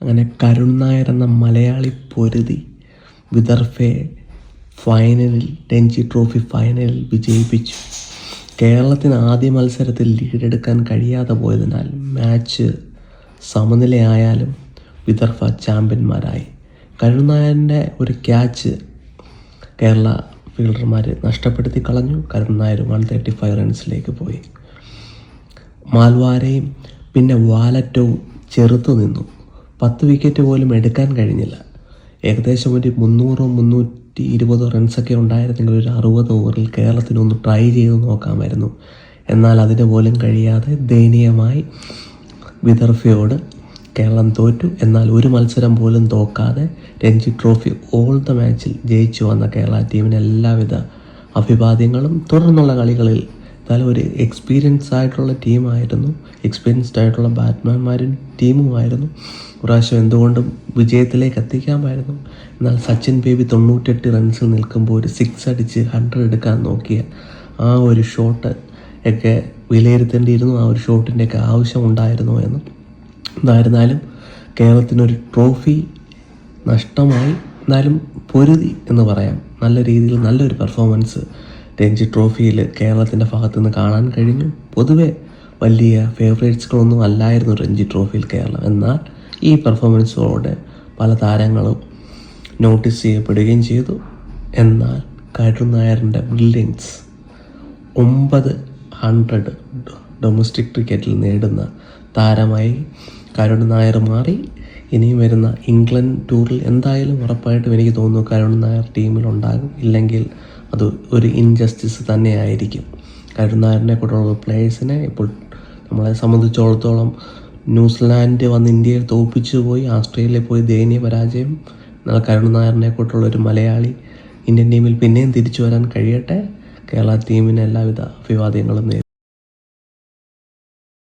അങ്ങനെ കരുൺ നായർ എന്ന മലയാളി പൊരുതി വിദർഭയെ ഫൈനലിൽ, രഞ്ജി ട്രോഫി ഫൈനലിൽ വിജയിപ്പിച്ചു. കേരളത്തിന് ആദ്യ മത്സരത്തിൽ ലീഡെടുക്കാൻ കഴിയാതെ പോയതിനാൽ മാച്ച് സമനിലയായാലും വിദർഭ ചാമ്പ്യന്മാരായി. കരുൺ നായരിൻ്റെ ഒരു ക്യാച്ച് കേരള ഫീൽഡർമാർ നഷ്ടപ്പെടുത്തി കളഞ്ഞു. കരുൺ നായർ 135 റൺസിലേക്ക് പോയി. മാൽവാരയും പിന്നെ വാലറ്റവും ചെറുത്തു നിന്നു. 10 വിക്കറ്റ് പോലും എടുക്കാൻ കഴിഞ്ഞില്ല. ഏകദേശം ഒരു 300-320 റൺസൊക്കെ ഉണ്ടായിരുന്നെങ്കിൽ ഒരു 60 ഓവറിൽ കേരളത്തിനൊന്ന് ട്രൈ ചെയ്ത് നോക്കാമായിരുന്നു. എന്നാൽ അതിന് പോലും കഴിയാതെ ദയനീയമായി വിദർഭയോട് കേരളം തോറ്റു. എന്നാൽ ഒരു മത്സരം പോലും തോക്കാതെ രഞ്ജി ട്രോഫി ഓൾ ദ മാച്ചിൽ ജയിച്ചു വന്ന കേരള ടീമിന് എല്ലാവിധ അഭിവാദ്യങ്ങളും. തുടർന്നുള്ള കളികളിൽ എന്തായാലും ഒരു എക്സ്പീരിയൻസ്ഡ് ആയിട്ടുള്ള ടീമായിരുന്നു, എക്സ്പീരിയൻസ്ഡ് ആയിട്ടുള്ള ബാറ്റ്മാൻമാരും ടീമുമായിരുന്നു. പ്രാവശ്യം എന്തുകൊണ്ടും വിജയത്തിലേക്ക് എത്തിക്കാമായിരുന്നു. എന്നാൽ സച്ചിൻ ബേബി 98 റൺസിൽ നിൽക്കുമ്പോൾ ഒരു 6 അടിച്ച് 100 എടുക്കാൻ നോക്കിയ ആ ഒരു ഷോട്ട് ഒക്കെ വിലയിരുത്തേണ്ടിയിരുന്നു. ആ ഒരു ഷോട്ടിൻ്റെയൊക്കെ ആവശ്യമുണ്ടായിരുന്നോ എന്ന്. എന്തായിരുന്നാലും കേരളത്തിനൊരു ട്രോഫി നഷ്ടമായി. എന്നാലും പൊരുതി എന്ന് പറയാം. നല്ല രീതിയിൽ നല്ലൊരു പെർഫോമൻസ് രഞ്ജി ട്രോഫിയിൽ കേരളത്തിൻ്റെ ഭാഗത്തു നിന്ന് കാണാൻ കഴിഞ്ഞു. പൊതുവെ വലിയ ഫേവറേറ്റ്സുകളൊന്നും അല്ലായിരുന്നു രഞ്ജി ട്രോഫിയിൽ കേരളം. എന്നാൽ ഈ പെർഫോമൻസോടെ പല താരങ്ങളും നോട്ടീസ് ചെയ്യപ്പെടുകയും ചെയ്തു. എന്നാൽ കരുൺ നായരിൻ്റെ ബ്രില്യൻസ് 900 ഡൊമസ്റ്റിക് ക്രിക്കറ്റിൽ നേടുന്ന താരമായി കരുൺ നായർ മാറി. ഇനിയും വരുന്ന ഇംഗ്ലണ്ട് ടൂറിൽ എന്തായാലും ഉറപ്പായിട്ടും എനിക്ക് തോന്നുന്നു കരുൺ നായർ ടീമിലുണ്ടാകും. ഇല്ലെങ്കിൽ അത് ഒരു ഇൻജസ്റ്റിസ് തന്നെയായിരിക്കും. കരുൺ നായരിനെ കൂടെയുള്ള പ്ലേയേഴ്സിനെ ഇപ്പോൾ നമ്മളെ സംബന്ധിച്ചിടത്തോളം ന്യൂസിലാൻഡ് വന്ന് ഇന്ത്യയിൽ തോൽപ്പിച്ചു പോയി, ഓസ്ട്രേലിയയിൽ പോയി ദയനീയ പരാജയം. എന്നാൽ കരുൺ നായരിനെ കൂട്ടുള്ള ഒരു മലയാളി ഇന്ത്യൻ ടീമിൽ പിന്നെയും തിരിച്ചു വരാൻ കഴിയട്ടെ. കേരള ടീമിന് എല്ലാവിധ അഭിവാദ്യങ്ങളും നേരുന്നു.